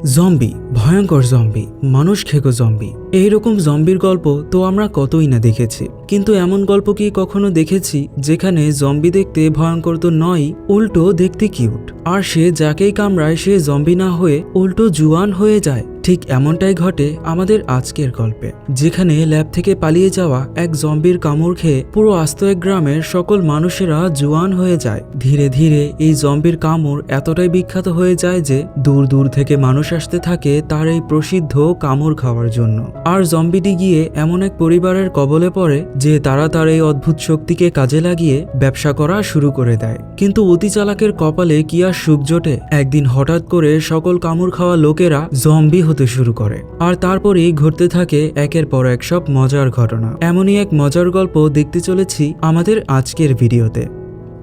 Zombie, ভয়ঙ্কর zombie, মানুষ খেকো zombie, এইরকম জম্বির গল্প তো আমরা কতই না দেখেছি। কিন্তু এমন গল্প কি কখনো দেখেছি যেখানে জম্বি দেখতে ভয়ঙ্কর তো নয়, উল্টো দেখতে কিউট, আর সে যাকেই কামড়ায় সে জম্বি না হয়ে উল্টো জুয়ান হয়ে যায়? ঠিক এমনটাই ঘটে আমাদের আজকের গল্পে, যেখানে ল্যাব থেকে পালিয়ে যাওয়া এক জম্বির কামড় খেয়ে পুরো আস্ত এক গ্রামের সকল মানুষেরা জুয়ান হয়ে যায়। ধীরে ধীরে এই জম্বির কামড় এতটাই বিখ্যাত হয়ে যায় যে দূর দূর থেকে মানুষ আসতে থাকে তার এই প্রসিদ্ধ কামড় খাওয়ার জন্য। আর জম্বিটি গিয়ে এমন এক পরিবারের কবলে পড়ে যে তারা তার এই অদ্ভুত শক্তিকে কাজে লাগিয়ে ব্যবসা করা শুরু করে দেয়। কিন্তু অতি চালাকের কপালে কি আর সুখ জোটে, একদিন হঠাৎ করে সকল কামড় খাওয়া লোকেরা জম্বি হতে শুরু করে, আর তারপরেই ঘটতে থাকে একের পর এক সব মজার ঘটনা। এমনই এক মজার গল্প দেখতে চলেছি আমাদের আজকের ভিডিওতে।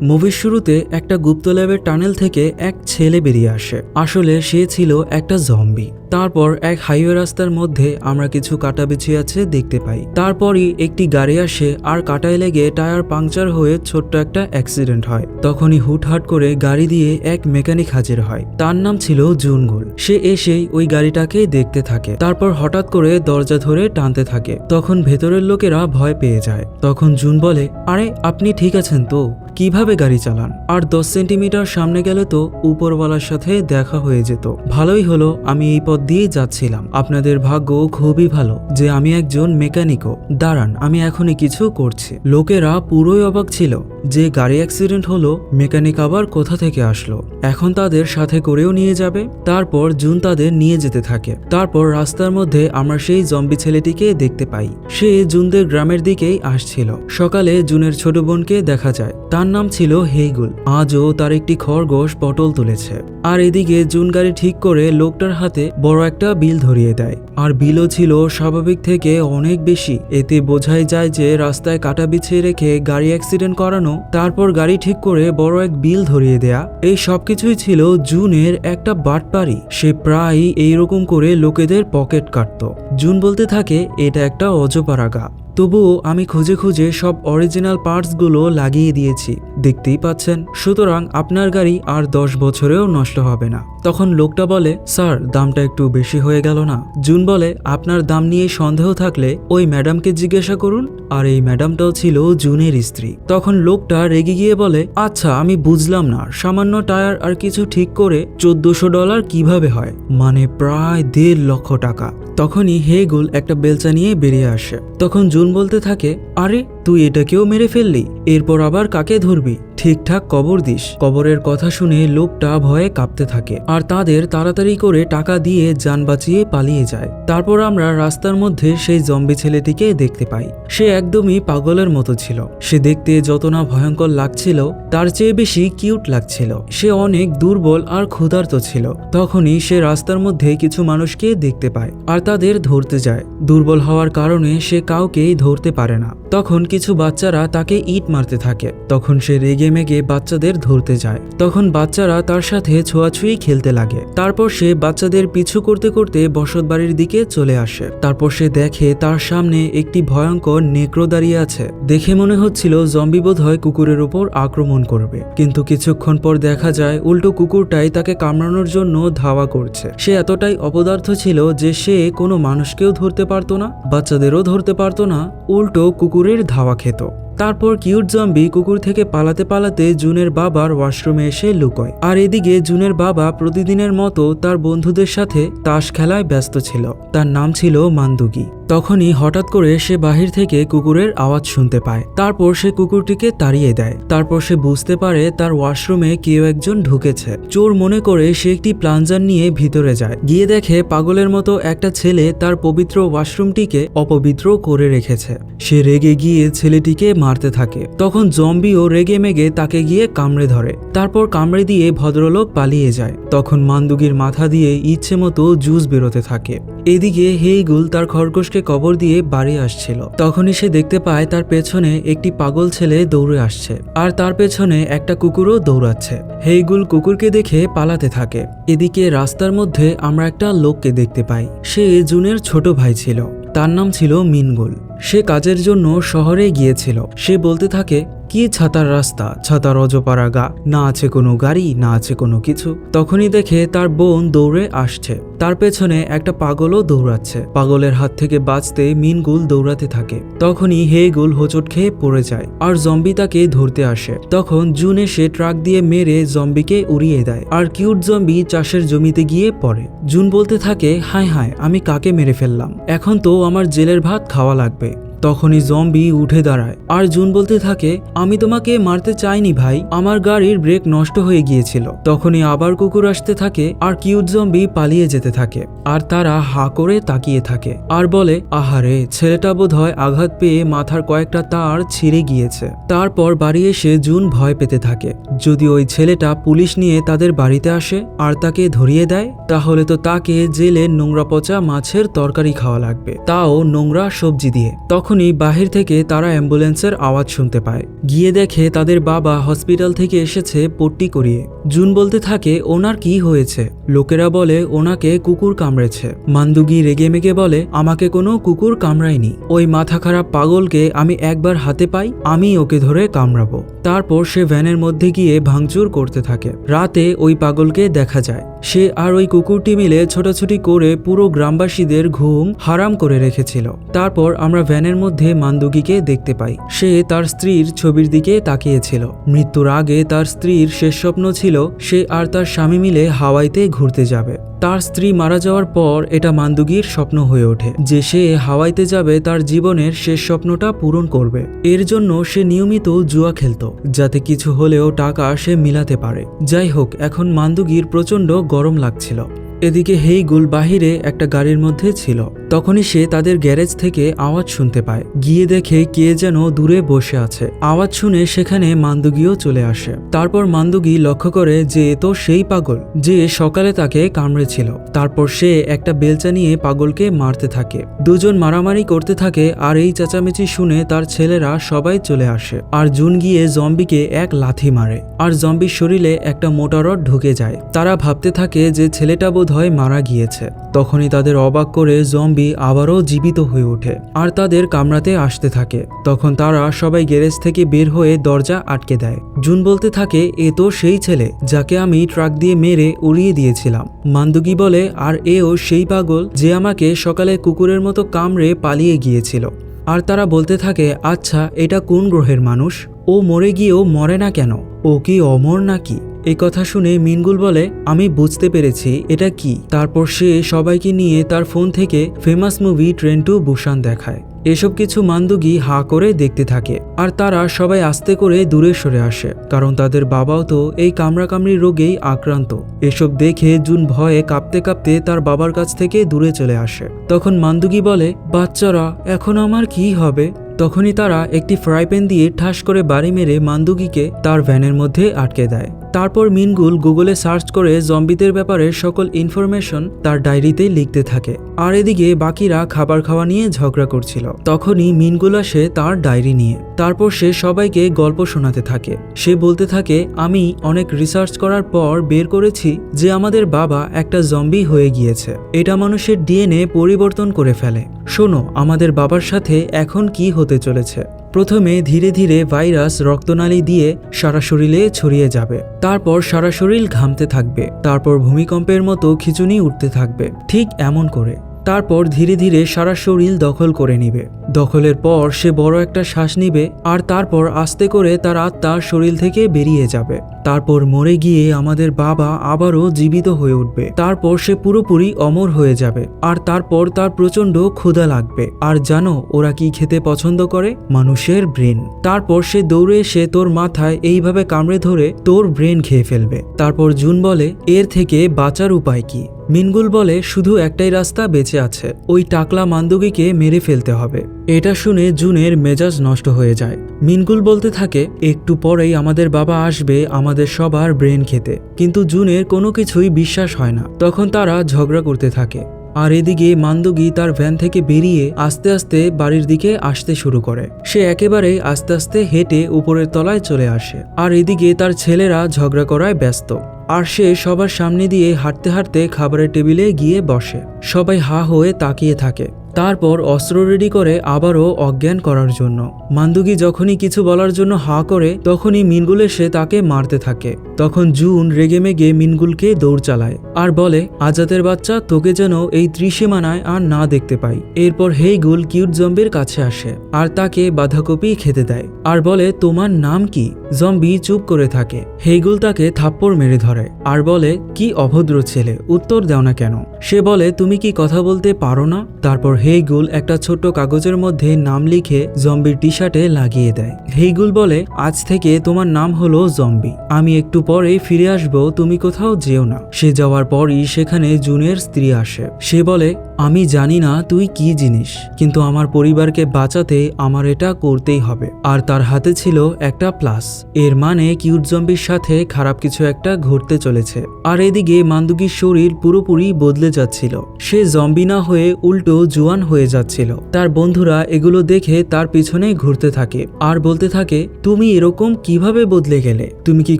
মুভির শুরুতে একটা গুপ্ত ল্যাবের টানেল থেকে এক ছেলে বেরিয়ে আসে। আসলে সে ছিল একটা জম্বি। তারপর এক হাইওয়ে রাস্তার মধ্যে আমরা কিছু কাটা বিছিয়ে আছে দেখতে পাই। তারপরই একটি গাড়ি আসে আর কাটায় লেগে টায়ার পাংচার হয়ে ছোট্ট একটা অ্যাক্সিডেন্ট হয়। তখনই হুটহাট করে গাড়ি দিয়ে এক মেকানিক হাজির হয়। তার নাম ছিল জুনগুল। সে এসেই ওই গাড়িটাকে দেখতে থাকে, তারপর হঠাৎ করে দরজা ধরে টানতে থাকে। তখন ভেতরের লোকেরা ভয় পেয়ে যায়। তখন জুন বলে, আরে আপনি ঠিক আছেন তো? কিভাবে গাড়ি চালান? আর 10 সেন্টিমিটার সামনে গেলে তো উপরওয়ালার সাথে দেখা হয়ে যেত। ভালোই হলো আমি এই পথ দিয়ে যাচ্ছিলাম। আপনাদের ভাগ্য খুবই ভালো যে আমি একজন মেকানিকও। দাঁড়ান, আমি এখনই কিছু করছি। লোকেরা পুরোই অবাক ছিল যে গাড়ি অ্যাক্সিডেন্ট হলো, মেকানিক আবার কোথা থেকে আসলো। এখন তাদের সাথে করেও নিয়ে যাবে। তারপর জুন তাদের নিয়ে যেতে থাকে। তারপর রাস্তার মধ্যে আমরা সেই জম্বি ছেলেটিকে দেখতে পাই। সে জুনদের গ্রামের দিকেই আসছিল। সকালে জুনের ছোট বোনকে দেখা যায়, তার নাম ছিল হেইগুল। আজও তার একটি খরগোশ পটল তুলেছে। আর এদিকে জুন গাড়ি ঠিক করে লোকটার হাতে বড় একটা বিল ধরিয়ে দেয়। আর বিলও ছিল স্বাভাবিক থেকে অনেক বেশি। এতে বোঝাই যায় যে রাস্তায় কাটা বিছিয়ে রেখে গাড়ি অ্যাক্সিডেন্ট করানো, তারপর গাড়ি ঠিক করে বড় এক বিল ধরিয়ে দেয়া, এই সবকিছুই ছিল জুনের একটা বাটপারি। সে প্রায়ই এইরকম করে লোকেদের পকেট কাটতো। জুন বলতে থাকে, এটা একটা অজপাড়া গা, তবুও আমি খুঁজে খুঁজে সব অরিজিনাল পার্টসগুলো লাগিয়ে দিয়েছি, দেখতেই পাচ্ছেন। সুতরাং আপনার গাড়ি আর 10 বছরেও নষ্ট হবে না। তখন লোকটা বলে, স্যার দামটা একটু বেশি হয়ে গেল না? জুন বলে, আপনার দাম নিয়ে সন্দেহ থাকলে ওই ম্যাডামকে জিজ্ঞাসা করুন। আর এই ম্যাডামটাও ছিল জুনের স্ত্রী। তখন লোকটা রেগে গিয়ে বলে, আচ্ছা আমি বুঝলাম না, সামান্য টায়ার আর কিছু ঠিক করে $1400 কিভাবে হয়? মানে প্রায় 1.5 লক্ষ টাকা। তখনই হেগুল একটা বেলচা নিয়ে বেরিয়ে আসে। তখন জুন বলতে থাকে, আরে তুই এটাকেও মেরে ফেললি? এরপর আবার কাকে ধরবি? ঠিকঠাক কবর দিস। কবরের কথা শুনে লোকটা ভয়ে কাঁপতে থাকে আর তাদের তাড়াতাড়ি করে টাকা দিয়ে যান বাঁচিয়ে পালিয়ে যায়। তারপর আমরা রাস্তার মধ্যে সেই জম্বি ছেলেটিকে দেখতে পাই। সে একদমই পাগলের মতো ছিল। সে দেখতে যত না ভয়ঙ্কর লাগছিল তার চেয়ে বেশি কিউট লাগছিল। সে অনেক দুর্বল আর ক্ষুধার্ত ছিল। তখনই সে রাস্তার মধ্যে কিছু মানুষকে দেখতে পায় আর তাদের ধরতে যায়। দুর্বল হওয়ার কারণে সে কাউকেই ধরতে পারে না। তখন কিছু বাচ্চারা তাকে ইট মারতে থাকে। তখন সে রেগে মেগে বাচ্চাদের ধরতে যায়। তখন বাচ্চারা তার সাথে ছোঁয়াছুঁই খেলতে লাগে। তারপর সে বাচ্চাদের পিছু করতে করতে বসত বাড়ির দিকে চলে আসে। তারপর সে দেখে তার সামনে একটি ভয়ঙ্কর নেকড়ো দাঁড়িয়ে আছে। দেখে মনে হচ্ছিল জম্বি বোধহয় কুকুরের উপর আক্রমণ করবে, কিন্তু কিছুক্ষণ পর দেখা যায় উল্টো কুকুরটাই তাকে কামড়ানোর জন্য ধাওয়া করছে। সে এতটাই অপদার্থ ছিল যে সে কোনো মানুষকেও ধরতে পারতো না, বাচ্চাদেরও ধরতে পারতো না, উল্টো কুকুরের ধাওয়া খেত। তারপর কিউট জম্বি কুকুর থেকে পালাতে পালাতে জুনের বাবার ওয়াশরুমে এসে লুকোয়। আর এদিকে জুনের বাবা প্রতিদিনের মতো তার বন্ধুদের সাথে তাস খেলায় ব্যস্ত ছিল। তার নাম ছিল মান্দুগি। তখনই হঠাৎ করে সে বাহির থেকে কুকুরের আওয়াজ শুনতে পায়। তারপর সে কুকুরটিকে তাড়িয়ে দেয়। তারপর সে বুঝতে পারে তার ওয়াশরুমে কেউ একজন ঢুকেছে। চোর মনে করে সে একটি প্লাঞ্জার নিয়ে ভিতরে যায়। গিয়ে দেখে পাগলের মতো একটা ছেলে তার পবিত্র ওয়াশরুমটিকে অপবিত্র করে রেখেছে। সে রেগে গিয়ে ছেলেটিকে মারতে থাকে। তখন জম্বিও রেগে মেগে তাকে গিয়ে কামড়ে ধরে। তারপর কামড়ে দিয়ে ভদ্রলোক পালিয়ে যায়। তখন মান্দুগির মাথা দিয়ে ইচ্ছে মতো জুস বেরোতে থাকে। এদিকে হেইগুল তার খরগোশকে কবর দিয়ে বাড়ি আসছিল। তখনই সে দেখতে পায় তার পেছনে একটি পাগল ছেলে দৌড়ে আসছে আর তার পেছনে একটা কুকুরও দৌড়াচ্ছে। হেইগুল কুকুরকে দেখে পালাতে থাকে। এদিকে রাস্তার মধ্যে আমরা একটা লোককে দেখতে পাই। সে জুনের ছোট ভাই ছিল। তার নাম ছিল মিনগুল। সে কাজের জন্য শহরে গিয়েছিল। সে বলতে থাকে, কি ছাতার রাস্তা, ছাতার অজপাড়া গা, না আছে কোনো গাড়ি, না আছে কোনো কিছু। তখনই দেখে তার বোন দৌড়ে আসছে, তার পেছনে একটা পাগলও দৌড়াচ্ছে। পাগলের হাত থেকে বাঁচতে মিনগুল দৌড়াতে থাকে। তখনই হেইগুল হোঁচট খেয়ে পড়ে যায় আর জম্বি তাকে ধরতে আসে। তখন জুন এসে ট্রাক দিয়ে মেরে জম্বিকে উড়িয়ে দেয় আর কিউট জম্বি চাষের জমিতে গিয়ে পড়ে। জুন বলতে থাকে, হায় হায়, আমি কাকে মেরে ফেললাম, এখন তো আমার জেলের ভাত খাওয়া লাগবে। তখনই জম্বি উঠে দাঁড়ায় আর জুন বলতে থাকে, আমি তোমাকে মারতে চাইনি ভাই, আমার গাড়ির ব্রেক নষ্ট হয়ে গিয়েছিল। তখনই আবার কুকুর আসতে থাকে আর কিউট জম্বি পালিয়ে যেতে থাকে আর তারা হা করে তাকিয়ে থাকে আর বলে, আহারে, ছেলেটা বোধহয় আঘাত পেয়ে মাথার কয়েকটা তার ছিঁড়ে গিয়েছে। তারপর বাড়ি এসে জুন ভয় পেতে থাকে, যদি ওই ছেলেটা পুলিশ নিয়ে তাদের বাড়িতে আসে আর তাকে ধরিয়ে দেয়, তাহলে তো তাকে জেলে নোংরা পচা মাছের তরকারি খাওয়া লাগবে, তাও নোংরা সবজি দিয়ে। তখনই বাহির থেকে তারা অ্যাম্বুলেন্সের আওয়াজ শুনতে পায়। গিয়ে দেখে তাদের বাবা হসপিটাল থেকে এসেছে পট্টি করিয়ে। জুন বলতে থাকে, ওনার কি হয়েছে? লোকেরা বলে ওনাকে কুকুর কামড়েছে। মান্দুগি রেগে মেগে বলে, আমাকে কোনো কুকুর কামড়ায়নি, ওই মাথা খারাপ পাগলকে আমি একবার হাতে পাই, আমি ওকে ধরে কামড়াবো। তারপর সে ভ্যানের মধ্যে গিয়ে ভাঙচুর করতে থাকে। রাতে ওই পাগলকে দেখা যায়, সে আর ওই কুকুরটি মিলে ছোটাছুটি করে পুরো গ্রামবাসীদের ঘুম হারাম করে রেখেছিল। তারপর আমরা ভ্যানের মধ্যে মান্দুগিকে দেখতে পাই, সে তার স্ত্রীর ছবির দিকে তাকিয়েছিল। মৃত্যুর আগে তার স্ত্রীর শেষ স্বপ্ন ছিল সে আর তার স্বামী মিলে হাওয়াইতে ঘুরতে যাবে। তার স্ত্রী মারা যাওয়ার পর এটা মান্দুগির স্বপ্ন হয়ে ওঠে যে সে হাওয়াইতে যাবে তার জীবনের শেষ স্বপ্নটা পূরণ করবে। এর জন্য সে নিয়মিত জুয়া খেলতো, যাতে কিছু হলেও টাকা সে মিলাতে পারে। যাই হোক, এখন মান্দুগির প্রচন্ড গরম লাগছিল। এদিকে হেইগুল বাহিরে একটা গাড়ির মধ্যে ছিল। তখনই সে তাদের গ্যারেজ থেকে আওয়াজ শুনতে পায়। গিয়ে দেখে কে যেন দূরে বসে আছে। আওয়াজ শুনে সেখানে মান্দুগিও চলে আসে। তারপর মান্দুগি লক্ষ্য করে যে এ তো সেই পাগল যে সকালে তাকে কামড়েছিল। তারপর সে একটা বেলচা নিয়ে পাগলকে মারতে থাকে। দুজন মারামারি করতে থাকে আর এই চেঁচামেচি শুনে তার ছেলেরা সবাই চলে আসে আর জুন গিয়ে জম্বিকে এক লাথি মারে আর জম্বির শরীরে একটা মোটা রড ঢুকে যায়। তারা ভাবতে থাকে যে ছেলেটা বোধহয় মারা গিয়েছে। তখনই তাদের অবাক করে জম্বি আবারও জীবিত হয়ে ওঠে আর তাদের কামড়াতে আসতে থাকে। তখন তারা সবাই গ্যারেজ থেকে বের হয়ে দরজা আটকে দেয়। জুন বলতে থাকে, এ তো সেই ছেলে যাকে আমি ট্রাক দিয়ে মেরে উড়িয়ে দিয়েছিলাম। মান্দুগি বলে, আর এও সেই পাগল যে আমাকে সকালে কুকুরের মতো কামড়ে পালিয়ে গিয়েছিল। আর তারা বলতে থাকে, আচ্ছা, এটা কোন গ্রহের মানুষ? ও মরে গিয়েও মরে না কেন? ও কি অমর নাকি? এই কথা শুনে মিনগুল বলে, আমি বুঝতে পেরেছি এটা কি। তারপর সে সবাইকে নিয়ে তার ফোন থেকে famous movie train to Busan দেখায়। এসব কিছু মান্দুগি হা করে দেখতে থাকে আর তারা সবাই আস্তে করে দূরে সরে আসে, কারণ তাদের বাবাও তো এই কামড়াকামড়ি রোগেই আক্রান্ত। এসব দেখে জুন ভয়ে কাঁপতে কাঁপতে তার বাবার কাছ থেকে দূরে চলে আসে। তখন মান্দুগি বলে, বাচ্চারা, এখন আমার কি হবে? তখনই তারা একটি ফ্রাই প্যান দিয়ে ঠাস করে বাড়ি মেরে মান্দুগিকে তার ভ্যানের মধ্যে আটকে দেয়। তারপর মিনগুল গুগলে সার্চ করে জম্বিদের ব্যাপারে সকল ইনফরমেশন তার ডায়েরিতে লিখতে থাকে। আর এদিকে বাকিরা খাবার খাওয়া নিয়ে ঝগড়া করছিল। তখনই মিনগুল আসে তার ডায়েরি নিয়ে। তারপর সে সবাইকে গল্প শোনাতে থাকে। সে বলতে থাকে, আমি অনেক রিসার্চ করার পর বের করেছি যে আমাদের বাবা একটা জম্বি হয়ে গিয়েছে। এটা মানুষের ডিএনএ পরিবর্তন করে ফেলে। শোনো, আমাদের বাবার সাথে এখন কি হতে চলেছে। প্রথমে ধীরে ধীরে ভাইরাস রক্তনালী দিয়ে সারা শরীরে ছড়িয়ে যাবে। তারপর সারা শরীর ঘামতে থাকবে। তারপর ভূমিকম্পের মতো খিঁচুনি উঠতে থাকবে, ঠিক এমন করে। তারপর ধীরে ধীরে সারা শরীর দখল করে নিবে। দখলের পর সে বড় একটা শ্বাস নিবে আর তারপর আস্তে করে তার আত্মা শরীর থেকে বেরিয়ে যাবে। তারপর মরে গিয়ে আমাদের বাবা আবারও জীবিত হয়ে উঠবে। তারপর সে পুরোপুরি অমর হয়ে যাবে আর তারপর তার প্রচন্ড ক্ষুধা লাগবে। আর জানো ওরা কি খেতে পছন্দ করে? মানুষের ব্রেন। তারপর সে দৌড়ে এসে তোর মাথায় এইভাবে কামড়ে ধরে তোর ব্রেন খেয়ে ফেলবে। তারপর জুন বলে, এর থেকে বাঁচার উপায় কি? মিনগুল বলে, শুধু একটাই রাস্তা বেঁচে আছে, ওই টাকলা মান্দুগিকে মেরে ফেলতে হবে। এটা শুনে জুনের মেজাজ নষ্ট হয়ে যায়। মিনগুল বলতে থাকে, একটু পরেই আমাদের বাবা আসবে আমাদের সবার ব্রেন খেতে। কিন্তু জুনের কোনো কিছুই বিশ্বাস হয় না। তখন তারা ঝগড়া করতে থাকে। আর এদিকে মান্দুগি তার ভ্যান থেকে বেরিয়ে আস্তে আস্তে বাড়ির দিকে আসতে শুরু করে। সে একেবারেই আস্তে আস্তে হেঁটে উপরের তলায় চলে আসে। আর এদিকে তার ছেলেরা ঝগড়া করায় ব্যস্ত। আর সে সবার সামনে দিয়ে হাঁটতে হাঁটতে খাবারের টেবিলে গিয়ে বসে। সবাই হা হয়ে তাকিয়ে থাকে। তারপর অস্ত্র রেডি করে আবারও অজ্ঞান করার জন্য। মান্দুগি যখনই কিছু বলার জন্য হা করে তখনই মিনগুল এসে তাকে মারতে থাকে। তখন জুন রেগেমেগে মিনগুলকে দৌড় চালায় আর বলে, আজাদের বাচ্চা, তোকে যেন এই ত্রিসীমানায় আর না দেখতে পাই। এরপর হেইগুল কিউট জম্বির কাছে আসে আর তাকে বাঁধাকপি খেতে দেয় আর বলে, তোমার নাম কি? জম্বি চুপ করে থাকে। হেইগুল তাকে থাপ্পড় মেরে ধরে আর বলে, কি অভদ্র ছেলে, উত্তর দাও না কেন? সে বলে, তুমি কি কথা বলতে পারো না? তারপর হেইগুল একটা ছোট্ট কাগজের মধ্যে নাম লিখে জম্বির টি শার্টে লাগিয়ে দেয়। হেইগুল বলে, আজ থেকে তোমার নাম হলো জম্বি, আমি একটু পরে ফিরে আসব, তুমি কোথাও যেও না। সে যাওয়ার পরই সেখানে জুনের স্ত্রী আসে। সে বলে, আমি জানি না তুই কি জিনিস, কিন্তু আমার পরিবারকে বাঁচাতে আমার এটা করতেই হবে। আর তার হাতে ছিল একটা প্লাস, এর মানে কিউট জম্বির সাথে খারাপ কিছু একটা ঘটতে চলেছে। আর এদিকে মান্দুকির শরীর পুরোপুরি বদলে যাচ্ছিল, সে জম্বি না হয়ে উল্টো জোয়ান হয়ে যাচ্ছিল। তার বন্ধুরা এগুলো দেখে তার পিছনে ঘুরতে থাকে আর বলতে থাকে, তুমি এরকম কিভাবে বদলে গেলে? তুমি কি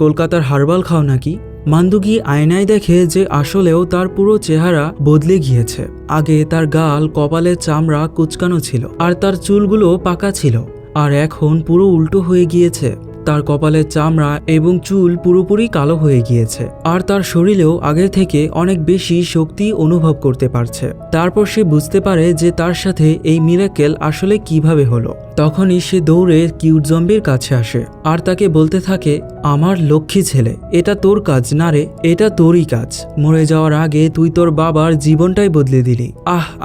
কলকাতার হারবাল খাও নাকি? মান্দুকি আয়নায় দেখে যে আসলেও তার পুরো চেহারা বদলে গিয়েছে। আগে তার গাল, কপালের চামড়া কুচকানো ছিল আর তার চুলগুলো পাকা ছিল, আর এখন পুরো উল্টো হয়ে গিয়েছে। তার কপালের চামড়া এবং চুল পুরোপুরি কালো হয়ে গিয়েছে আর তার শরীরেও আগের থেকে অনেক বেশি শক্তি অনুভব করতে পারছে। তারপর সে বুঝতে পারে যে তার সাথে এই মিরাকেল আসলে কিভাবে হলো। তখনই সে দৌড়ে কিউট জম্বির কাছে আসে আর তাকে বলতে থাকে, আমার লক্ষ্মী ছেলে, এটা তোর কাজ না রে, এটা তোরই কাজ। মরে যাওয়ার আগে তুই তোর বাবার জীবনটাই বদলে দিলি।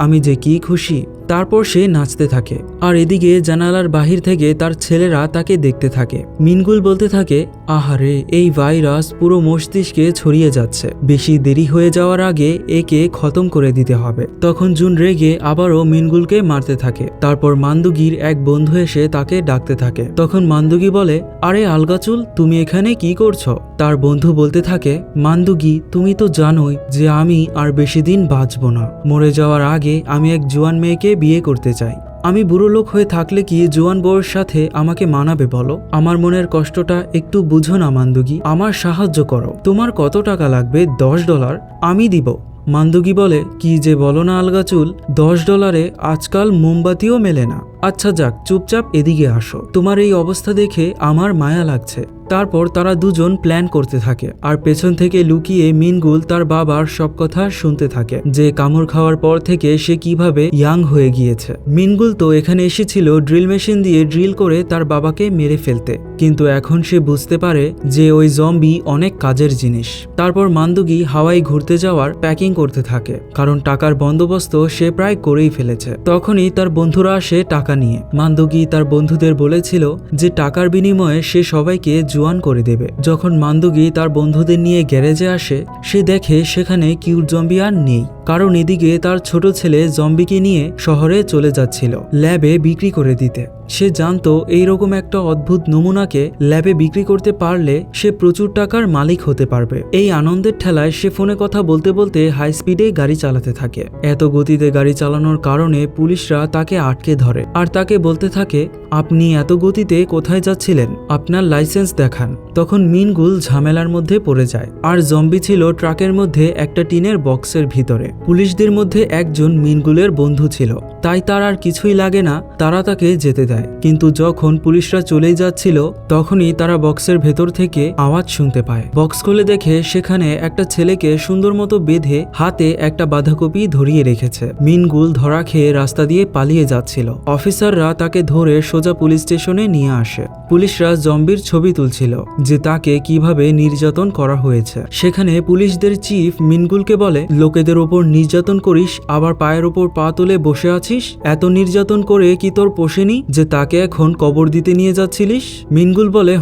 আমি যে কি খুশি। তারপর সে নাচতে থাকে আর এদিকে জানালার বাহির থেকে তার ছেলেরা তাকে দেখতে থাকে। মিনগুল বলতে থাকে, আহারে, এই ভাইরাস পুরো মস্তিষ্কে ছড়িয়ে যাচ্ছে, বেশি দেরি হয়ে যাওয়ার আগে একে খতম করে দিতে হবে। তখন জুন রেগে আবারও মিনগুলকে মারতে থাকে। তারপর মান্দুগির এক বন্ধু এসে তাকে ডাকতে থাকে। তখন মান্দুগি বলে, আরে আলগাচুল, তুমি এখানে কি করছো? তার বন্ধু বলতে থাকে, মান্দুগি, তুমি তো জানোই যে আমি আর বেশি দিন বাঁচব না। মরে যাওয়ার আগে আমি এক জোয়ান মেয়েকে বিয়ে করতে চাই। আমি বুড়ো লোক হয়ে থাকলে কি জোয়ান বউয়ের সাথে আমাকে মানাবে বলো? আমার মনের কষ্টটা একটু বুঝো না মান্দুগি, আমার সাহায্য করো। তোমার কত টাকা লাগবে? $10 আমি দিব। মান্দুগি বলে, কি যে বলো না আলগাচুল, $10 আজকাল মোমবাতিও মেলে না। আচ্ছা যাক, চুপচাপ এদিকে আসো, তোমার এই অবস্থা দেখে আমার মায়া লাগছে। তারপর তারা দুজন প্ল্যান করতে থাকে আর পেছন থেকে লুকিয়ে মিনগুল তার বাবার সব কথা শুনতে থাকে, যে কামড় খাওয়ার পর থেকে সে কিভাবে ইয়াং হয়ে গিয়েছে। মিনগুল তো এখানে এসেছিল ড্রিল মেশিন দিয়ে ড্রিল করে তার বাবাকে মেরে ফেলতে, কিন্তু এখন সে বুঝতে পারে যে ওই জম্বি অনেক কাজের জিনিস। তারপর মান্দুগি হাওয়াই ঘুরতে যাওয়ার প্যাকিং করতে থাকে, কারণ টাকার বন্দোবস্ত সে প্রায় করেই ফেলেছে। তখনই তার বন্ধুরা আসে টাকা নিয়ে। মান্দুগি তার বন্ধুদের বলেছিল যে টাকার বিনিময়ে সে সবাইকে জোয়ান করে দেবে। যখন মান্দুগি তার বন্ধুদের নিয়ে গ্যারেজে আসে, সে দেখে সেখানে কিউট জম্বি আর নেই, কারণ এদিকে তার ছোট ছেলে জম্বিকে নিয়ে শহরে চলে যাচ্ছিল ল্যাবে বিক্রি করে দিতে। সে জানতো এইরকম একটা অদ্ভুত নমুনাকে ল্যাবে বিক্রি করতে পারলে সে প্রচুর টাকার মালিক হতে পারবে। এই আনন্দের ঠেলায় সে ফোনে কথা বলতে বলতে হাই স্পিডে গাড়ি চালাতে থাকে। এত গতিতে গাড়ি চালানোর কারণে পুলিশরা তাকে আটকে ধরে আর তাকে বলতে থাকে, আপনি এত গতিতে কোথায় যাচ্ছিলেন? আপনার লাইসেন্স দেখান। তখন মিনগুল ঝামেলার মধ্যে পড়ে যায় আর জম্বি ছিল ট্রাকের মধ্যে একটা টিনের বক্সের ভিতরে। পুলিশদের মধ্যে একজন মিনগুলের বন্ধু ছিল, তাই তার আর কিছুই লাগে না, তারা তাকে যেতে দেয়। কিন্তু যখন পুলিশরা চলেই যাচ্ছিল তখনই তারা বক্সের ভেতর থেকে আওয়াজ শুনতে পায়। বক্স খুলে দেখে সেখানে একটা ছেলেকে সুন্দর মতো বেঁধে হাতে একটা বাঁধাকপি ধরিয়ে রেখেছে। মিনগুল ধরা খেয়ে রাস্তা দিয়ে পালিয়ে যাচ্ছিল। অফিসাররা তাকে ধরে সোজা পুলিশ স্টেশনে নিয়ে আসে। পুলিশরা জম্বির ছবি তুলছিল যে তাকে কিভাবে নির্যাতন করা হয়েছে। সেখানে পুলিশদের চিফ মিনগুলকে বলে, লোকেদের ওপর নির্যাতন করিস, আবার পায়ের ওপর পা তুলে বসে আছিস? এত নির্যাতন করে কি তোর পোষেনি যে তাকে এখন কবর দিতে নিয়ে যাচ্ছিলিস? মিনগুল বলে,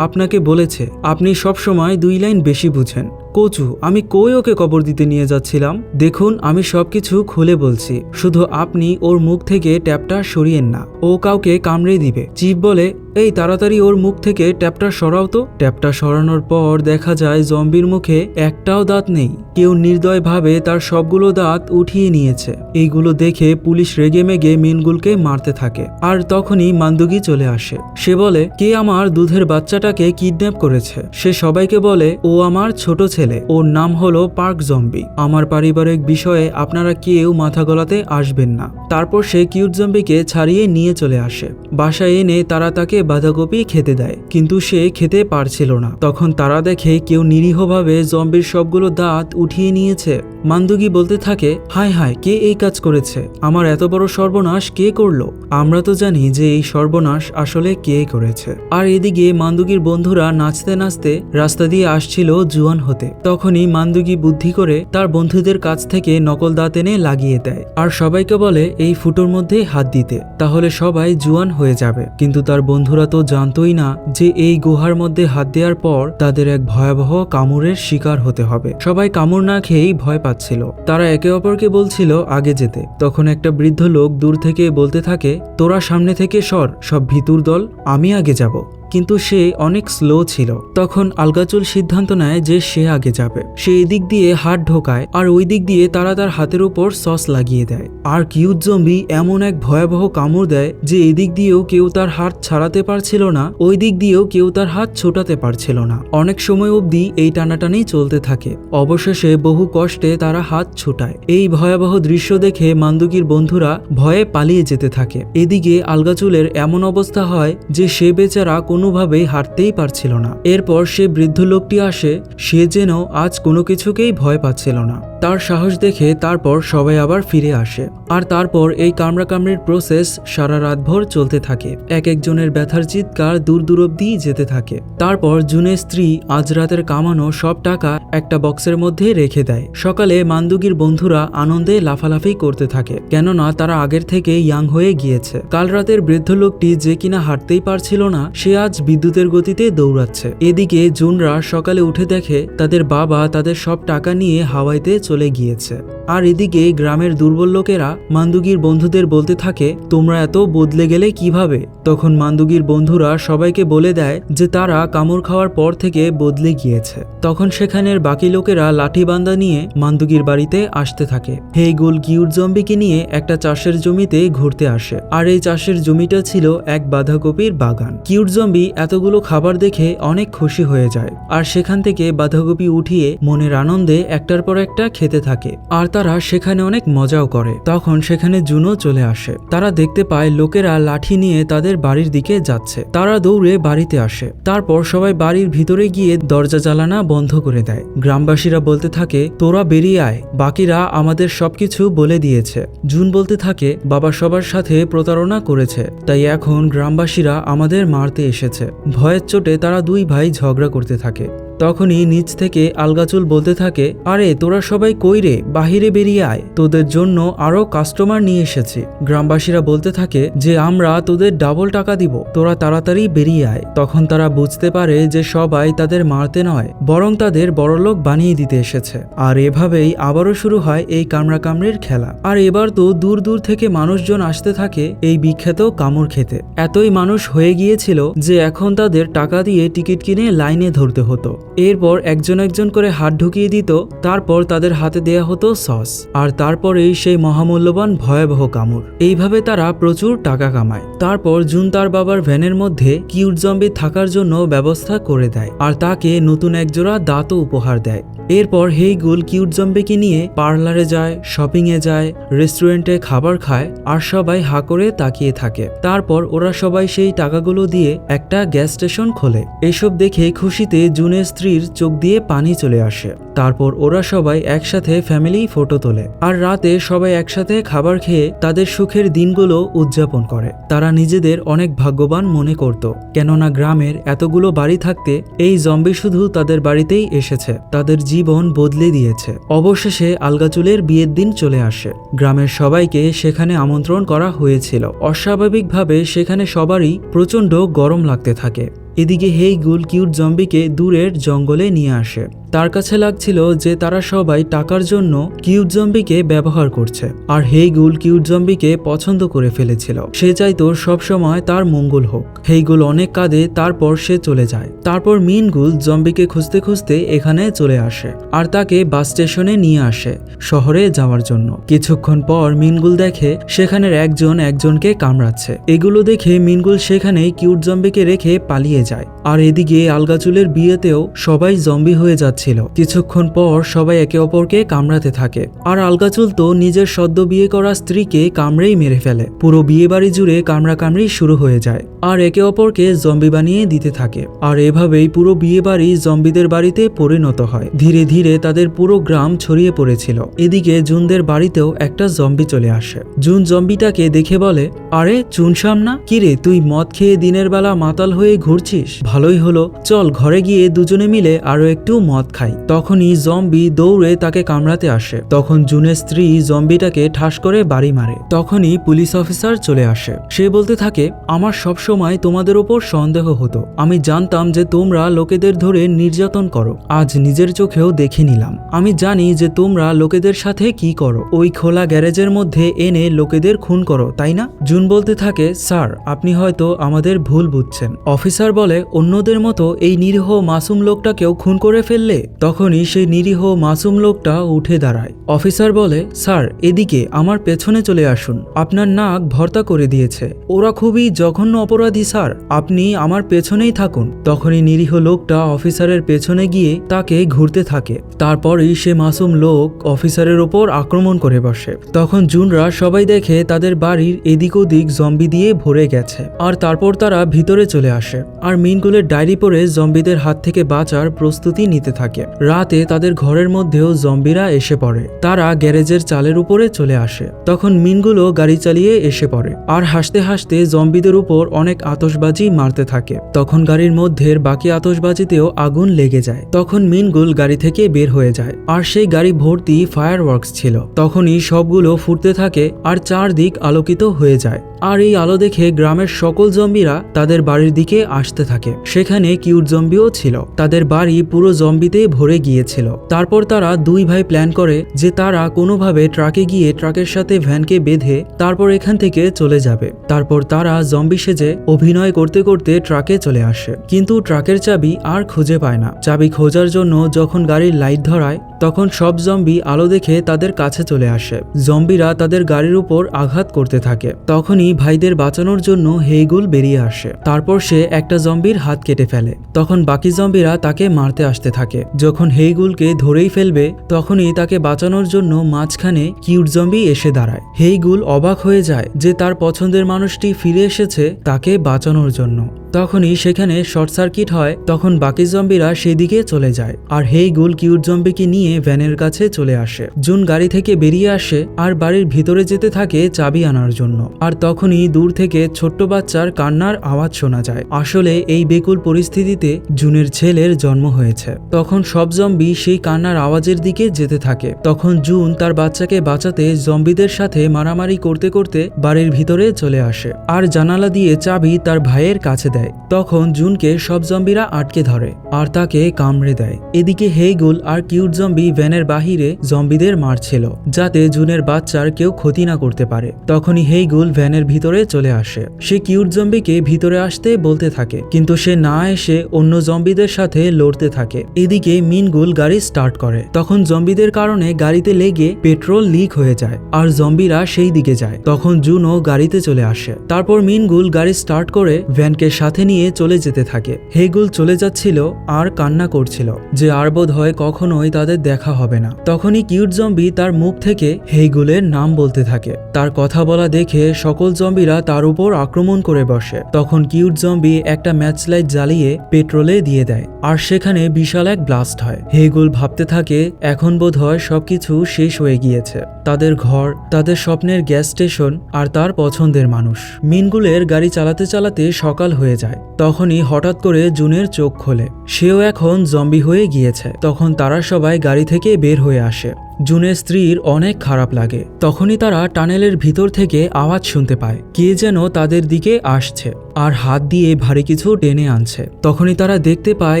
আপনাকে বলেছে আপনি সব সময় 2 লাইন বেশি বুঝেন। কোচু, আমি কই ওকে কবর দিতে নিয়ে যাচ্ছিলাম? দেখুন, আমি সবকিছু খুলে বলছি, শুধু আপনি ওর মুখ থেকে ট্যাপটা সরিয়েন না, ও কাউকে কামড়ে দিবে। চিফ বলে, এই তাড়াতাড়ি ওর মুখ থেকে ট্যাপটা সরাও তো। ট্যাপটা সরানোর পর দেখা যায় জম্বির মুখে একটাও দাঁত নেই। কেউ নির্দয়ভাবে তার সবগুলো দাঁত উঠিয়ে নিয়েছে। এইগুলো দেখে পুলিশ রেগে মেগে মিনগুলকে মারতে থাকে আর তখনই মান্দুগি চলে আসে। সে বলে, কে আমার দুধের বাচ্চাটাকে কিডন্যাপ করেছে? সে সবাইকে বলে ও আমার ছোট ছেলে। ছেলে, ওর নাম হলো পার্ক জম্বি। আমার পারিবারিক বিষয়ে আপনারা কেউ মাথা গলাতে আসবেন না। তারপর সে কিউট জম্বিকে ছাড়িয়ে নিয়ে চলে আসে। বাসায় এনে তারা তাকে বাঁধাকপি খেতে দেয়, কিন্তু সে খেতে পারছিল না। তখন তারা দেখে কেউ নিরীহভাবে জম্বির সবগুলো দাঁত উঠিয়ে নিয়েছে। মান্দুগি বলতে থাকে, হায় হায়, কে এই কাজ করেছে? আমার এত বড় সর্বনাশ কে করলো? আমরা তো জানি যে এই সর্বনাশ আসলে কে করেছে। আর এদিকে মান্দুগির বন্ধুরা নাচতে নাচতে রাস্তা দিয়ে আসছিল জুয়ান হতে। তখনই মান্দুগি বুদ্ধি করে তার বন্ধুদের কাছ থেকে নকল দাঁত এনে লাগিয়ে দেয়, আর সবাইকে বলে এই ফুটোর মধ্যে হাত দিতে, তাহলে সবাই জুয়ান হয়ে যাবে। কিন্তু তার বন্ধুরা তো জানতোই না যে এই গুহার মধ্যে হাত দেওয়ার পর তাদের এক ভয়াবহ কামড়ের শিকার হতে হবে। সবাই কামড় না খেয়েই ভয় পাচ্ছিল। তারা একে অপরকে বলছিল আগে যেতে। তখন একটা বৃদ্ধ লোক দূর থেকে বলতে থাকে, তোরা সামনে থেকে সর, সব ভিতুর দল, আমি আগে যাব। কিন্তু সে অনেক স্লো ছিল। তখন আলগাচুল সিদ্ধান্ত নেয় যে সে আগে যাবে। সে এদিক দিয়ে হাত ঢোকায় আর ওই দিক দিয়ে তারা তার হাতের উপর সস লাগিয়ে দেয়। আর কিউট জম্বি এমন এক ভয়াবহ কামড় দেয় যে এদিক দিয়েও কেউ তার হাত ছাড়াতে পারছিল না, ওই দিক দিয়েও কেউ তার হাত ছোটাতে পারছিল না। অনেক সময় অবধি এই টানাটানি চলতে থাকে। অবশেষে বহু কষ্টে তারা হাত ছোটায়। এই ভয়াবহ দৃশ্য দেখে মান্দুকির বন্ধুরা ভয়ে পালিয়ে যেতে থাকে। এদিকে আলগাচুলের এমন অবস্থা হয় যে সে বেচারা কোনোভাবেই হাঁটতেই পারছিল না। এরপর সে বৃদ্ধ লোকটি আসে, সে যেন আজ কোনো কিছুকেই ভয় পাচ্ছিল না। তার সাহস দেখে তারপর সবাই আবার ফিরে আসে। আর তারপর এই কামড়াকামড়ির প্রসেস সারা রাতভর চলতে থাকে। এক একজনের ব্যথার চিৎকার দূর দূর অব্দি যেতে থাকে। তারপর জুনের স্ত্রী আজ রাতের কামানো সব টাকা একটা বক্সের মধ্যে রেখে দেয়। সকালে মান্দুগির বন্ধুরা আনন্দে লাফালাফি করতে থাকে, কেননা তারা আগের থেকে ইয়াং হয়ে গিয়েছে। কাল রাতের বৃদ্ধ লোকটি যে কিনা হাঁটতেই পারছিল না, সে আজ বিদ্যুতের গতিতে দৌড়াচ্ছে। এদিকে জুনরা সকালে উঠে দেখে তাদের বাবা তাদের সব টাকা নিয়ে হাওয়াইতে চলে গিয়েছে। আর এদিকে গ্রামের দুর্বল লোকেরা মান্দুগির বন্ধুদের বলতে থাকে, তোমরা এত বদলে গেলে কিভাবে? তখন মান্দুগির বন্ধুরা সবাইকে বলে দেয় যে তারা কামড় খাওয়ার পর থেকে বদলে গিয়েছে। তখন সেখানের বাকি লোকেরা লাঠি বান্দা নিয়ে মান্দুগির বাড়িতে আসতে থাকে। হেইগুল কিউট জম্বিকে নিয়ে একটা চাষের জমিতে ঘুরতে আসে। আর এই চাষের জমিটা ছিল এক বাঁধাকপির বাগান। কিউট জম্বি এতগুলো খাবার দেখে অনেক খুশি হয়ে যায়, আর সেখান থেকে বাঁধাকপি উঠিয়ে মনের আনন্দে একটার পর একটা খেতে থাকে। আর তারা সেখানে অনেক মজাও করে। তখন সেখানে জুনও চলে আসে। তারা দেখতে পায় লোকেরা লাঠি নিয়ে তাদের বাড়ির দিকে যাচ্ছে। তারা দৌড়ে বাড়িতে আসে। তারপর সবাই বাড়ির ভিতরে গিয়ে দরজা জ্বালানা বন্ধ করে দেয়। গ্রামবাসীরা বলতে থাকে, তোরা বেরিয়ে আয়, বাকিরা আমাদের সবকিছু বলে দিয়েছে। জুন বলতে থাকে, বাবা সবার সাথে প্রতারণা করেছে, তাই এখন গ্রামবাসীরা আমাদের মারতে এসেছে। ভয়ের চোটে তারা দুই ভাই ঝগড়া করতে থাকে। তখনই নিচ থেকে আলগাচুল বলতে থাকে, আরে তোরা সবাই কই রে, বাহিরে বেরিয়ে আয়, তোদের জন্য আরো কাস্টমার নিয়ে এসেছি। গ্রামবাসীরা বলতে থাকে যে আমরা তোদের ডাবল টাকা দিব, তোরা তাড়াতাড়ি বেরিয়ে আয়। তখন তারা বুঝতে পারে যে সবাই তাদের মারতে নয়, বরং তাদের বড়লোক বানিয়ে দিতে এসেছে। আর এভাবেই আবারও শুরু হয় এই কামড়াকামড়ির খেলা। আর এবার তো দূর দূর থেকে মানুষজন আসতে থাকে এই বিখ্যাত কামড় খেতে। এতই মানুষ হয়ে গিয়েছিল যে এখন তাদের টাকা দিয়ে টিকিট কিনে লাইনে ধরতে হতো। এরপর একজন একজন করে হাত ঢুকিয়ে দিত, তারপর তাদের হাতে দেয়া হতো সস, আর তারপরেই সেই মহামূল্যবান ভয়াবহ কামড়। এইভাবে তারা প্রচুর টাকা কামায়। তারপর জুন তার বাবার ভ্যানের মধ্যে কিউট জম্বি থাকার জন্য ব্যবস্থা করে দেয়, আর তাকে নতুন একজোড়া দাঁতও উপহার দেয়। এরপর হেইগুল কিউট জম্বিকে নিয়ে পার্লারে যায়, শপিং এ যায়, রেস্টুরেন্টে খাবার খায়, আর সবাই হা করে তাকিয়ে থাকে। তারপর ওরা সবাই সেই টাকাগুলো দিয়ে একটা গ্যাস স্টেশন খোলে। এসব দেখে খুশিতে জুনের স্ত্রীর চোখ দিয়ে পানি চলে আসে। তারপর ওরা সবাই একসাথে ফ্যামিলি ফটো তোলে, আর রাতে সবাই একসাথে খাবার খেয়ে তাদের সুখের দিনগুলো উদযাপন করে। তারা নিজেদের অনেক ভাগ্যবান মনে করত, কেননা গ্রামের এতগুলো বাড়ি থাকতে এই জম্বি শুধু তাদের বাড়িতেই এসেছে, তাদের জীবন বদলে দিয়েছে। অবশেষে আলগাচুলের বিয়ের দিন চলে আসে। গ্রামের সবাইকে সেখানে আমন্ত্রণ করা হয়েছিল। অস্বাভাবিকভাবে সেখানে সবারই প্রচন্ড গরম লাগতে থাকে। এদিকে হেইগুল কিউট জম্বিকে দূরের জঙ্গলে নিয়ে আসে। তার কাছে লাগছিল যে তারা সবাই টাকার জন্য কিউট জম্বিকে ব্যবহার করছে, আর হেইগুল কিউট জম্বিকে পছন্দ করে ফেলেছিল। সে চাইতো সবসময় তার মঙ্গল হোক। হেইগুল অনেক কাঁদে, তারপর সে চলে যায়। তারপর মিনগুল জম্বিকে খুঁজতে খুঁজতে এখানে চলে আসে, আর তাকে বাস স্টেশনে নিয়ে আসে শহরে যাওয়ার জন্য। কিছুক্ষণ পর মিনগুল দেখে সেখানের একজন একজনকে কামড়াচ্ছে। এগুলো দেখে মিনগুল সেখানেই কিউট জম্বিকে রেখে পালিয়ে যায়। আর এদিকে আলগাচুলের বিয়েতেও সবাই জম্বি হয়ে যাচ্ছে যাচ্ছিল। কিছুক্ষণ পর সবাই একে অপরকে কামড়াতে থাকে আর আলগাচুল তো নিজের সদ্য বিয়ে করা স্ত্রীকে কামড়েই মেরে ফেলে। পুরো বিয়ে বাড়ি জুড়ে কামড়াকামড়ি শুরু হয়ে যায় আর একে অপরকে জম্বি বানিয়ে দিতে থাকে। আর এভাবেই পুরো বিয়ে বাড়ি জম্বিদের বাড়িতে পরিণত হয়। ধীরে ধীরে তাদের পুরো গ্রাম ছড়িয়ে পড়েছিল। এদিকে জুনদের বাড়িতেও একটা জম্বি চলে আসে। জুন জম্বিটাকে দেখে বলে, আরে চুনশাম না, কিরে তুই মদ খেয়ে দিনের বেলা মাতাল হয়ে ঘুরছিস? ভালোই হলো, চল ঘরে গিয়ে দুজনে মিলে আরো একটু মদ খাই। তখনই জম্বি দৌড়ে তাকে কামড়াতে আসে। তখন জুনের স্ত্রী জম্বিটাকে ঠাস করে বাড়ি মারে। তখনই পুলিশ অফিসার চলে আসে। সে বলতে থাকে, আমার সবসময় তোমাদের ওপর সন্দেহ হতো। আমি জানতাম যে তোমরা লোকেদের ধরে নির্যাতন করো। আজ নিজের চোখেও দেখে নিলাম। আমি জানি যে তোমরা লোকেদের সাথে কি করো। ওই খোলা গ্যারেজের মধ্যে এনে লোকেদের খুন করো, তাই না? জুন বলতে থাকে, স্যার আপনি হয়তো আমাদের ভুল বুঝছেন। অফিসার বলে, অন্যদের মতো এই নিরীহ মাসুম লোকটাকেও খুন করে ফেললে? তখনই সেই নিরীহ মাসুম লোকটা উঠে দাঁড়ায়। অফিসার বলে, স্যার এদিকে আমার পেছনে চলে আসুন, আপনার নাক ভর্তা করে দিয়েছে। ওরা খুবই জঘন্য অপরাধী স্যার, আপনি আমার পেছনেই থাকুন। তখনই নিরীহ লোকটা অফিসারের পেছনে গিয়ে তাকে ঘুরতে থাকে। তারপরই সে মাসুম লোক অফিসারের ওপর আক্রমণ করে বসে। তখন জুনরা সবাই দেখে তাদের বাড়ির এদিক ওদিক জম্বি দিয়ে ভরে গেছে। আর তারপর তারা ভিতরে চলে আসে আর মিনগুলের ডায়েরি পড়ে জম্বিদের হাত থেকে বাঁচার প্রস্তুতি নিতে থাকে। রাতে তাদের ঘরের মধ্যেও জম্বিরা এসে পড়ে। তারা গ্যারেজের চালের উপরে চলে আসে। তখন মিনগুলো গাড়ি চালিয়ে এসে পড়ে আর হাসতে হাসতে জম্বিদের উপর অনেক আতশবাজি মারতে থাকে। তখন গাড়ির মধ্যে বাকি আতশবাজিতেও আগুন লেগে যায়। তখন মিনগুল গাড়ি থেকে বের হয়ে যায় আর সেই গাড়ি ভর্তি ফায়ার ওয়ার্কস ছিল। তখনই সবগুলো ফুটতে থাকে আর চারদিক আলোকিত হয়ে যায়। আর এই আলো দেখে গ্রামের সকল জম্বিরা তাদের বাড়ির দিকে আসতে থাকে। সেখানে কিউট জম্বিও ছিল। তাদের বাড়ি পুরো জম্বিতে ভরে গিয়েছিল। তারপর তারা দুই ভাই প্ল্যান করে যে তারা কোনোভাবে ট্রাকে গিয়ে ট্রাকের সাথে ভ্যানকে বেঁধে তারপর এখান থেকে চলে যাবে। তারপর তারা জম্বি সেজে অভিনয় করতে করতে ট্রাকে চলে আসে, কিন্তু ট্রাকের চাবি আর খুঁজে পায় না। চাবি খোঁজার জন্য যখন গাড়ির লাইট ধরায় তখন সব জম্বি আলো দেখে তাদের কাছে চলে আসে। জম্বিরা তাদের গাড়ির উপর আঘাত করতে থাকে। তখনই ভাইদের বাঁচানোর জন্য হেইগুল বেরিয়ে আসে। তারপর সে একটা জম্বির হাত কেটে ফেলে। তখন বাকি জম্বিরা তাকে মারতে আসতে থাকে। যখন হেইগুলকে ধরেই ফেলবে তখনই তাকে বাঁচানোর জন্য মাঝখানে কিউট জম্বি এসে দাঁড়ায়। হেইগুল অবাক হয়ে যায় যে তার পছন্দের মানুষটি ফিরে এসেছে তাকে বাঁচানোর জন্য। তখনই সেখানে শর্ট সার্কিট হয়। তখন বাকি জম্বিরা সেদিকে চলে যায় আর হেইগুল কিউট জম্বিকে নিয়ে ভ্যানের কাছে চলে আসে। জুন গাড়ি থেকে বেরিয়ে আসে আর বাড়ির ভিতরে যেতে থাকে চাবি আনার জন্য। আর তখনই দূর থেকে ছোট্ট বাচ্চার কান্নার আওয়াজ শোনা যায়। আসলে এই বেকুল পরিস্থিতিতে জুনের ছেলের জন্ম হয়েছে। তখন সব জম্বি সেই কান্নার আওয়াজের দিকে যেতে থাকে। তখন জুন তার বাচ্চাকে বাঁচাতে জম্বিদের সাথে মারামারি করতে করতে বাড়ির ভিতরে চলে আসে আর জানালা দিয়ে চাবি তার ভাইয়ের কাছে দেয়। তখন জুনকে সব জম্বিরা আটকে ধরে আর তাকে কামড়ে দেয়। এদিকে হেইগুল আর কিউট জম্বি ভ্যানের বাহিরে জম্বিদের মারছিল যাতে জুনের বাচ্চার কেউ ক্ষতি না করতে পারে। তখনই হেইগুল ভ্যানের ভিতরে চলে আসে। সে কিউট জম্বিকে ভিতরে আসতে বলতে থাকে, কিন্তু সে না এসে অন্য জম্বিদের সাথে লড়তে থাকে। এদিকে মিনগুল গাড়ি স্টার্ট করে। তখন জম্বিদের কারণে গাড়িতে লেগে পেট্রোল লিক হয়ে যায় আর জম্বিরা সেই দিকে যায়। তখন জুনও গাড়িতে চলে আসে। তারপর মিনগুল গাড়ি স্টার্ট করে ভ্যানকে সাথে নিয়ে চলে যেতে থাকে। হেইগুল চলে যাচ্ছিল আর কান্না করছিল যে আর বোধ হয় কখনোই তাদের দেখা হবে না। তখনই কিউট জম্বি তার মুখ থেকে হেইগুলের নাম বলতে থাকে। তার কথা বলা দেখে সকল জম্বিরা তার উপর আক্রমণ করে বসে। তখন কিউট জম্বি একটা ম্যাচ লাইট জ্বালিয়ে পেট্রোলে দিয়ে দেয় আর সেখানে বিশাল এক ব্লাস্ট হয়। হেইগুল ভাবতে থাকে এখন বোধ হয় সবকিছু শেষ হয়ে গিয়েছে। তাদের ঘর, তাদের স্বপ্নের গ্যাস স্টেশন আর তার পছন্দের মানুষ। মিনগুলের গাড়ি চালাতে চালাতে সকাল হয়ে যায়। তখনই হঠাৎ করে জুনের চোখ খোলে। সেও এখন জম্বি হয়ে গিয়েছে। তখন তারা সবাই গাড়ি থেকে বের হয়ে আসে। জুনের স্ত্রীর অনেক খারাপ লাগে। তখনই তারা টানেলের ভিতর থেকে আওয়াজ শুনতে পায়, কে যেন তাদের দিকে আসছে আর হাত দিয়ে ভারী কিছু টেনে আনছে। তখনই তারা দেখতে পায়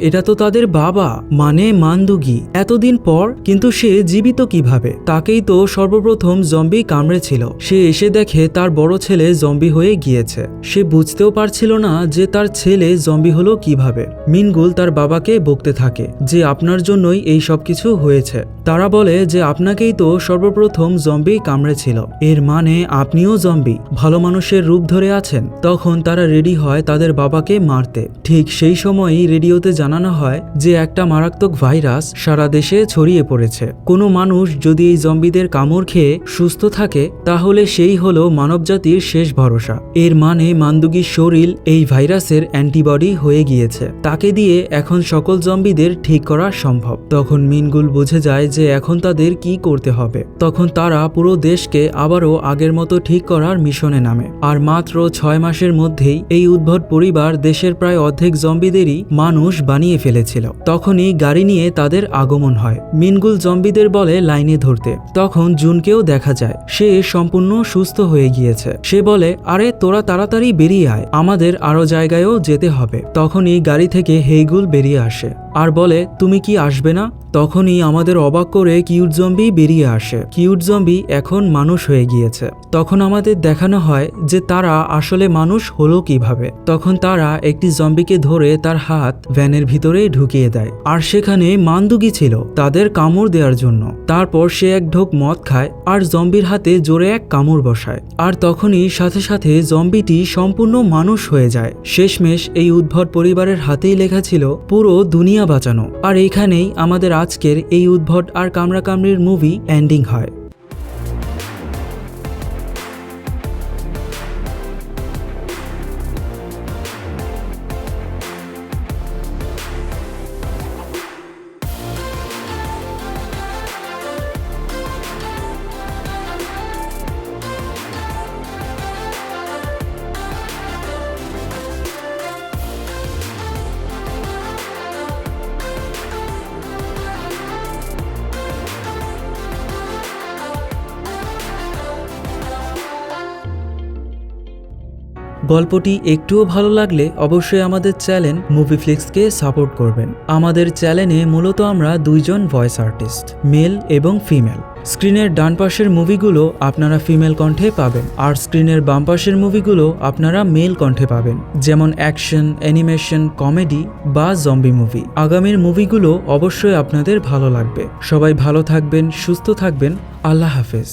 এটা তো তাদের বাবা, মানে মান্দুগি। এতদিন পর, কিন্তু সে জীবিত কিভাবে? তাকেই তো সর্বপ্রথম জম্বি কামড়েছিল। সে এসে দেখে তার বড় ছেলে জম্বি হয়ে গিয়েছে। সে বুঝতেও পারছিল না যে তার ছেলে জম্বি হলো কিভাবে। মিনগুল তার বাবাকে বকতে থাকে যে আপনার জন্যই এই সব কিছু হয়েছে। তারা বলে যে আপনাকেই তো সর্বপ্রথম জম্বি কামড়েছিল, এর মানে আপনিও জম্বি, ভালো মানুষের রূপ ধরে আছেন। তখন তারা রেডি হয় তাদের বাবাকে মারতে। ঠিক সেই সময়ই রেডিওতে জানানো হয় যে একটা মারাত্মক ভাইরাস সারা দেশে ছড়িয়ে পড়েছে। কোনো মানুষ যদি এই জম্বিদের কামড় খেয়ে সুস্থ থাকে তাহলে সেই হলো মানবজাতির শেষ ভরসা। এর মানে মান্দুগির শরীর এই ভাইরাসের অ্যান্টিবডি হয়ে গিয়েছে, তাকে দিয়ে এখন সকল জম্বিদের ঠিক করা সম্ভব। তখন মিনগুল বুঝে যায় যে এখন তাদের কি করতে হবে। তখন তারা পুরো দেশকে আবারও আগের মতো ঠিক করার মিশনে নামে। আর মাত্র 6 মাসের মধ্যেই এই উদ্ভট পরিবার দেশের প্রায় অর্ধেক জম্বিদেরই মানুষ বানিয়ে ফেলেছিল। তখনই গাড়ি নিয়ে তাদের আগমন হয়। মিনগুল জম্বিদের বলে লাইনে ধরতে। তখন জুনকেও দেখা যায়, সে সম্পূর্ণ সুস্থ হয়ে গিয়েছে। সে বলে, আরে তোরা তাড়াতাড়ি বেরিয়ে আয়, আমাদের আরো জায়গায়ও যেতে হবে। তখনই গাড়ি থেকে হেইগুল বেরিয়ে আসে আর বলে, তুমি কি আসবে না? তখনই আমাদের অবাক করে কিউট জম্বি বেরিয়ে আসে। কিউট জম্বি এখন মানুষ হয়ে গিয়েছে। তখন আমাদের দেখানো হয় যে তারা আসলে মানুষ হলো কিভাবে। তখন তারা একটি জম্বিকে ধরে তার হাত ভ্যানের ভিতরে ঢুকিয়ে দেয়, আর সেখানে মান্দুগি ছিল তাদের কামড় দেওয়ার জন্য। তারপর সে এক ঢোক মদ খায় আর জম্বির হাতে জোরে এক কামড় বসায়, আর তখনই সাথে সাথে জম্বিটি সম্পূর্ণ মানুষ হয়ে যায়। শেষমেশ এই উদ্ভট পরিবারের হাতেই লেখা ছিল পুরো দুনিয়া বাঁচানো। আর এইখানেই আমাদের আজকের এই উদ্ভট আর কামড়াকামড়ির মুভি এন্ডিং হয়। গল্পটি একটুও ভালো লাগলে অবশ্যই আমাদের চ্যানেল মুভিফ্লিক্সকে সাপোর্ট করবেন। আমাদের চ্যানেলে মূলত আমরা দুইজন ভয়েস আর্টিস্ট, মেল এবং ফিমেল। স্ক্রিনের ডান পাশের মুভিগুলো আপনারা ফিমেল কণ্ঠে পাবেন, আর স্ক্রিনের বাম পাশের মুভিগুলো আপনারা মেল কণ্ঠে পাবেন, যেমন অ্যাকশন, অ্যানিমেশন, কমেডি বা জম্বি মুভি। আগামীর মুভিগুলো অবশ্যই আপনাদের ভালো লাগবে। সবাই ভালো থাকবেন, সুস্থ থাকবেন। আল্লাহ হাফেজ।